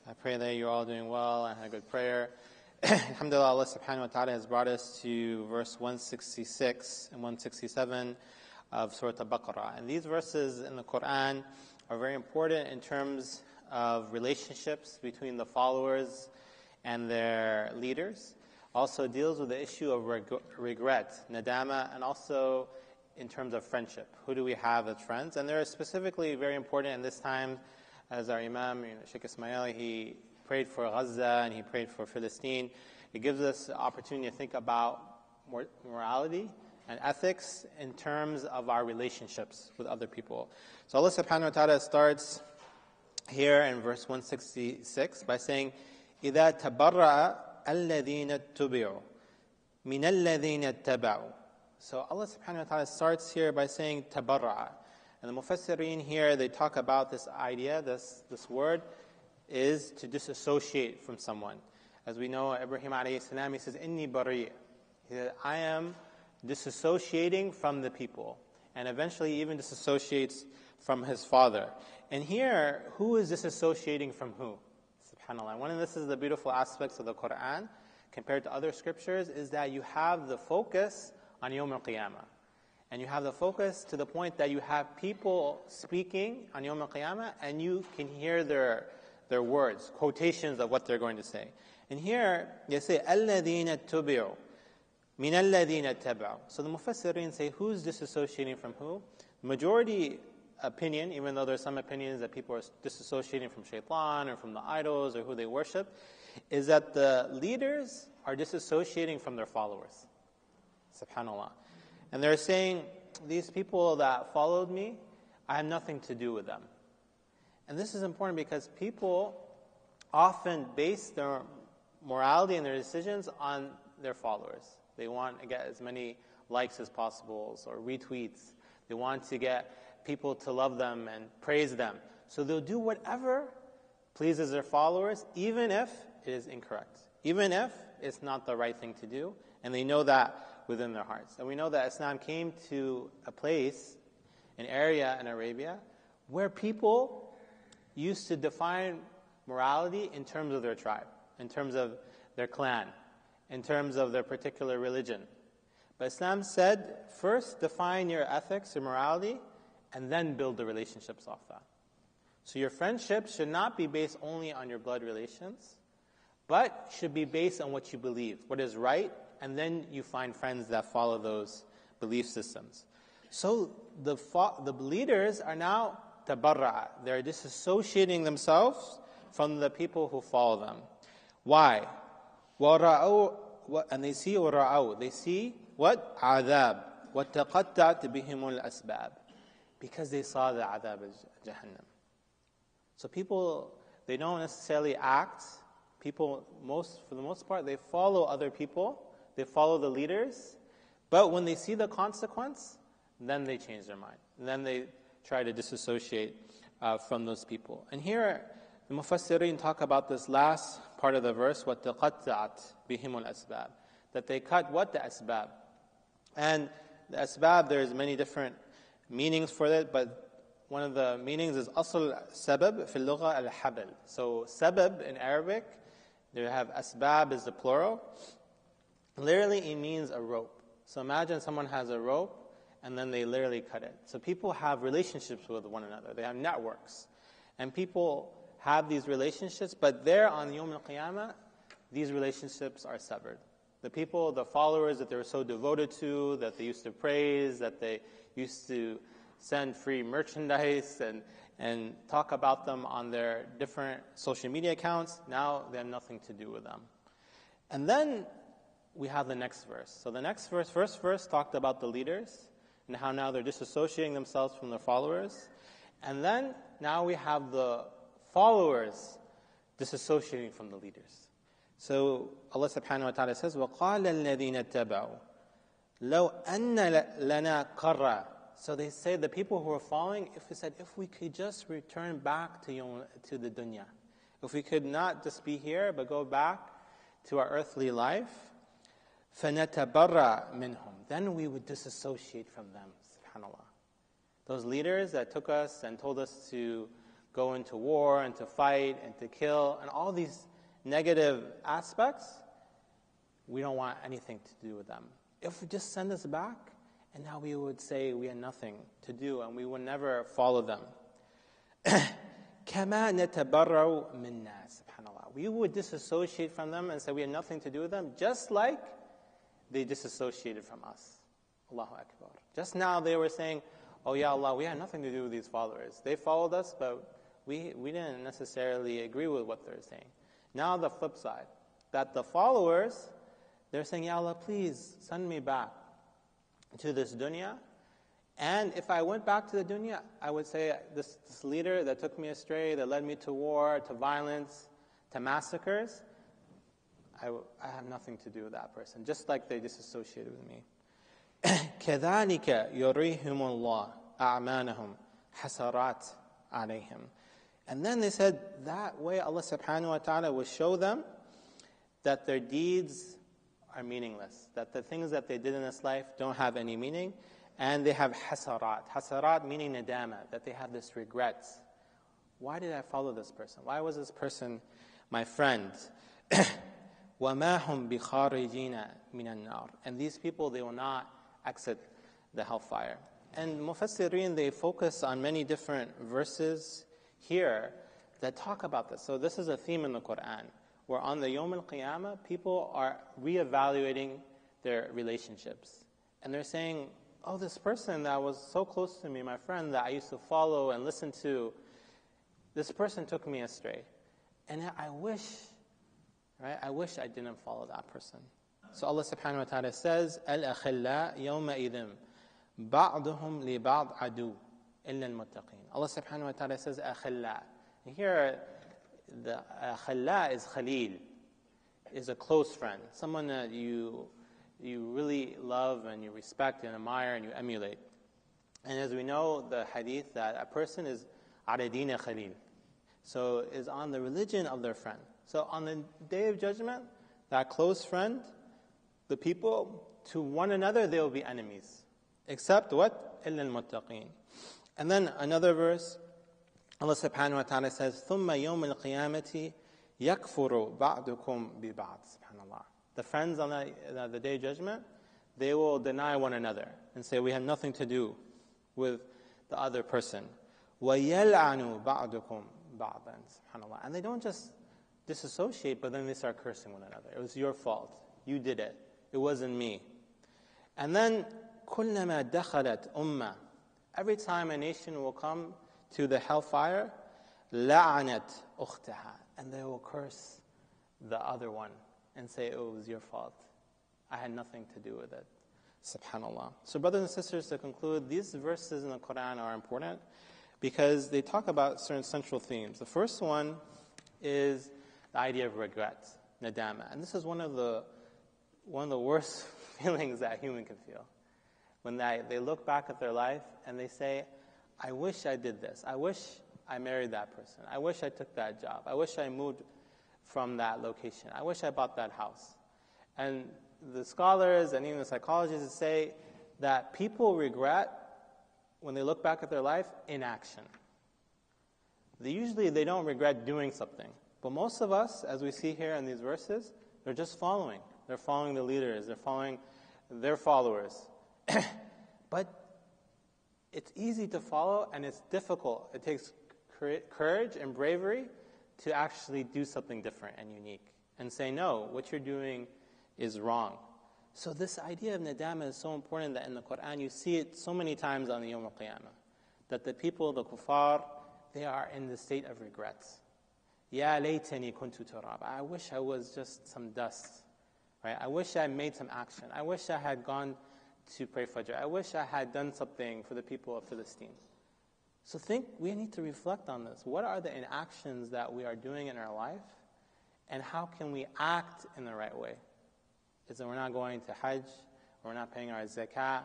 I pray that you're all doing well and had a good prayer. Alhamdulillah, Allah subhanahu wa ta'ala has brought us to verse 166 and 167 of Surah al-Baq. And these verses in the Quran are very important in terms of relationships between the followers and their leaders. Also deals with the issue of regret, nadama, and also in terms of friendship. Who do we have as friends? And they're specifically very important in this time. As our Imam, Sheikh Ismail, he prayed for Gaza and he prayed for Palestine. It gives us the opportunity to think about morality and ethics in terms of our relationships with other people. So Allah subhanahu wa ta'ala starts here in verse 166 by saying, إِذَا تَبَرَّأَ الَّذِينَ اتُّبِعُوا مِنَ الَّذِينَ اتَّبَعُوا. So Allah subhanahu wa ta'ala starts here by saying tabarra'a. And the Mufassirin here, they talk about this idea, this word is to disassociate from someone. As we know, Ibrahim alayhi salam, he says, Inni bari'. He said, I am disassociating from the people. And eventually he even disassociates from his father. And here, who is disassociating from who? SubhanAllah. One of this is the beautiful aspects of the Quran, compared to other scriptures, is that you have the focus on Yawm al-Qiyamah. And you have the focus to the point that you have people speaking on Yawm al-Qiyamah, and you can hear their words, quotations of what they're going to say. And here, they say, الَّذِينَ اتُّبِعُوا مِنَ الَّذِينَ اتَّبَعُوا. So the Mufassirin say, who's disassociating from who? Majority opinion, even though there's some opinions that people are disassociating from shaitan or from the idols or who they worship, is that the leaders are disassociating from their followers. SubhanAllah. And they're saying, these people that followed me, I have nothing to do with them. And this is important because people often base their morality and their decisions on their followers. They want to get as many likes as possible or retweets. They want to get people to love them and praise them. So they'll do whatever pleases their followers, even if it is incorrect, even if it's not the right thing to do. And they know that within their hearts. And we know that Islam came to a place, an area in Arabia, where people used to define morality in terms of their tribe, in terms of their clan, in terms of their particular religion. But Islam said, first define your ethics, your morality, and then build the relationships off that. So your friendship should not be based only on your blood relations, but should be based on what you believe, what is right, and then you find friends that follow those belief systems. So the leaders are now tabarra'a. They're disassociating themselves from the people who follow them. Why? And they see وَرَأَوْا. They see what? عَذَاب. وَاتَّقَطَّعْتْ بِهِمُ الْأَسْبَابِ. Because they saw the adab of Jahannam. So people, they don't necessarily act. People, for the most part, they follow other people. They follow the leaders, but when they see the consequence, then they change their mind. And then they try to disassociate from those people. And here, the Mufassirin talk about this last part of the verse, وَاتَّقَطَّعَتْ بِهِمُ الْأَسْبَابِ. That they cut what? The asbab. And the asbab, there's many different meanings for it, but one of the meanings is asl sabab fi al-lugha al-habl. So sabab in Arabic, they have asbab is the plural. Literally, it means a rope. So imagine someone has a rope, and then they literally cut it. So people have relationships with one another. They have networks. And people have these relationships, but there on Yawm al-Qiyamah, these relationships are severed. The people, the followers that they were so devoted to, that they used to praise, that they used to send free merchandise and talk about them on their different social media accounts, now they have nothing to do with them. And then we have the next verse. So the next verse, first verse, talked about the leaders and how now they're disassociating themselves from their followers. And then now we have the followers disassociating from the leaders. So Allah subhanahu wa ta'ala says, وَقَالَ الَّذِينَ اتَّبَعُوا لَوْ أَنَّ لَنَا قَرَّةً. So they say, the people who are following, if we could just return back to the dunya, if we could not just be here, but go back to our earthly life, فَنَتَبَرَّأْ مِنْهُمْ. Then we would disassociate from them, subhanAllah. Those leaders that took us and told us to go into war and to fight and to kill and all these negative aspects, we don't want anything to do with them. If we just send us back, and now we would say we had nothing to do and we would never follow them. كَمَا نَتَبَرَّوْ مِنَّا subhanallah. We would disassociate from them and say we had nothing to do with them, just like they disassociated from us. Allahu Akbar. Just now they were saying, oh ya Allah, we had nothing to do with these followers. They followed us, but we didn't necessarily agree with what they're saying. Now the flip side, that the followers, they're saying, ya Allah, please send me back to this dunya. And if I went back to the dunya, I would say this leader that took me astray, that led me to war, to violence, to massacres, I have nothing to do with that person, just like they disassociated with me. كَذَلِكَ يُرِيهِمُ اللَّهُ أَعْمَالَهُمْ حَسَرَاتٍ عَلَيْهِمْ. And then they said, that way Allah subhanahu wa ta'ala will show them that their deeds are meaningless, that the things that they did in this life don't have any meaning, and they have hasarat. Hasarat meaning nadama, that they have this regret. Why did I follow this person? Why was this person my friend? وَمَا هُمْ بِخَارِجِينَ مِنَ النَّارِ. And these people, they will not exit the hellfire. And Mufassirin, they focus on many different verses here that talk about this. So this is a theme in the Quran, where on the Yawm al-Qiyamah, people are reevaluating their relationships. And they're saying, oh, this person that was so close to me, my friend that I used to follow and listen to, this person took me astray. And I wish I didn't follow that person. So Allah subhanahu wa ta'ala says, الْأَخِلَّاء يَوْمَئِذٍ بَعْضُهُمْ لِبَعْضٍ عَدُوٌّ إِلَّا الْمُتَّقِينَ. Allah subhanahu wa ta'ala says, أَخِلَّاء. Here, the khalla is khalil, is a close friend, someone that you really love and you respect and admire and you emulate. And as we know, the hadith, that a person is ala deen khalil, so is on the religion of their friend. So on the Day of Judgment, that close friend, the people, to one another, they will be enemies. Except what? إِلَّا الْمُتَّقِينَ. And then another verse, Allah subhanahu wa ta'ala says, ثُمَّ يَوْمِ الْقِيَامَةِ يَكْفُرُ بَعْدُكُمْ بِبَعْدٍ. SubhanAllah. The friends on the Day of Judgment, they will deny one another and say, we have nothing to do with the other person. وَيَلْعَنُ بَعْدُكُمْ بَعْضًا. SubhanAllah. And they don't just disassociate, but then they start cursing one another. It was your fault. You did it. It wasn't me. And then, كُلَّمَا دَخَلَتْ أُمَّةٌ. Every time a nation will come to the hellfire, لَعَنَتْ أُخْتَهَا. And they will curse the other one and say, oh, it was your fault. I had nothing to do with it. SubhanAllah. So brothers and sisters, to conclude, these verses in the Quran are important because they talk about certain central themes. The first one is the idea of regret, nadama. And this is one of the worst feelings that a human can feel. When they look back at their life and they say, I wish I did this. I wish I married that person. I wish I took that job. I wish I moved from that location. I wish I bought that house. And the scholars and even the psychologists say that people regret, when they look back at their life, inaction. Usually they don't regret doing something. But most of us, as we see here in these verses, they're just following. They're following the leaders. They're following their followers. But it's easy to follow and it's difficult. It takes courage and bravery to actually do something different and unique and say, no, what you're doing is wrong. So this idea of nadama is so important that in the Quran you see it so many times on the Yawm al-Qiyamah, that the people, the kuffar, they are in the state of regrets. Ya laytani kuntu turab. I wish I was just some dust. Right? I wish I made some action. I wish I had gone to pray Fajr. I wish I had done something for the people of Philistine. So we need to reflect on this. What are the inactions that we are doing in our life? And how can we act in the right way? Is that we're not going to Hajj, we're not paying our zakah,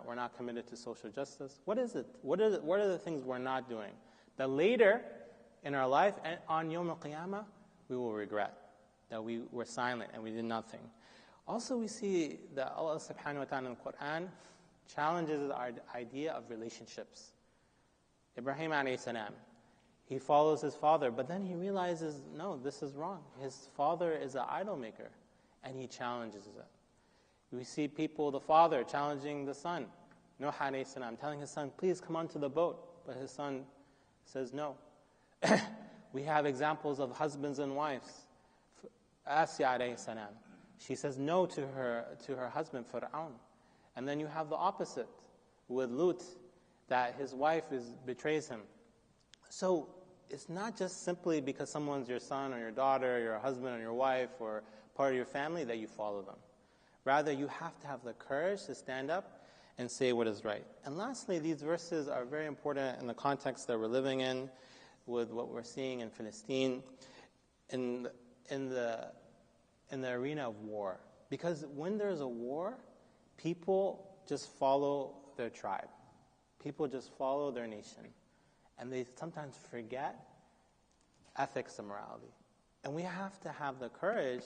we're not committed to social justice? What is it? What are the things we're not doing that later in our life and on Yawm al-Qiyamah we will regret that we were silent and we did nothing? Also, we see that Allah subhanahu wa ta'ala in the Quran challenges our idea of relationships. Ibrahim alayhi salam, He follows his father, but then he realizes, no, this is wrong. His father is an idol maker, and he challenges it. We see people, the father challenging the son, Nuh alayhi salam, telling his son, please come onto the boat. But his son says no. We have examples of husbands and wives. Asya alayhi salam, she says no to her husband, Fir'aun. And then you have the opposite with Lut, that his wife betrays him. So it's not just simply because someone's your son or your daughter, your husband or your wife, or part of your family that you follow them. Rather, you have to have the courage to stand up and say what is right. And lastly, these verses are very important in the context that we're living in, with what we're seeing in Palestine, in the arena of war. Because when there's a war, people just follow their tribe. People just follow their nation. And they sometimes forget ethics and morality. And we have to have the courage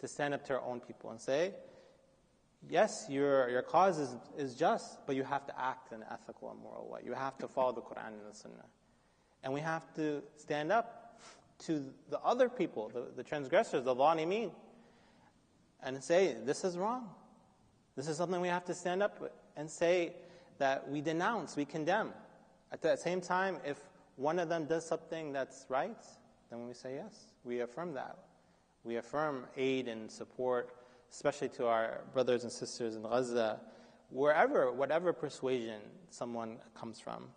to stand up to our own people and say, yes, your cause is just, but you have to act in an ethical and moral way. You have to follow the Quran and the Sunnah. And we have to stand up to the other people, the transgressors, the zalimeen, and say, this is wrong. This is something we have to stand up with and say that we denounce, we condemn. At the same time, if one of them does something that's right, then we say yes. We affirm that. We affirm aid and support, especially to our brothers and sisters in Gaza, whatever persuasion someone comes from.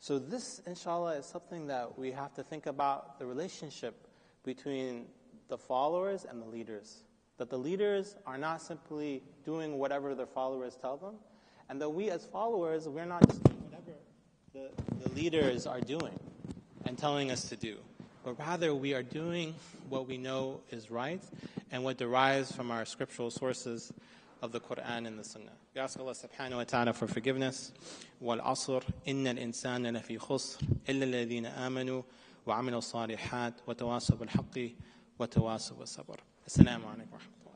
So this, inshallah, is something that we have to think about, the relationship between the followers and the leaders. That the leaders are not simply doing whatever their followers tell them, and that we as followers, we're not just doing whatever the leaders are doing and telling us to do, but rather we are doing what we know is right and what derives from our scriptural sources of the Quran and the Sunnah. We ask Allah subhanahu wa ta'ala for forgiveness. وَالْعَصْرِ إِنَّ الْإِنسَانَ لَفِي خُسْرٍ إِلَّا الَّذِينَ آمَنُوا وَعَمِلُوا الصَّالِحَاتِ وَتَوَاصَوْا بِالْحَقِّ وَتَوَاصَوْا بِالصَّبْرِ. Assalamu alaikum wa rahmatullah.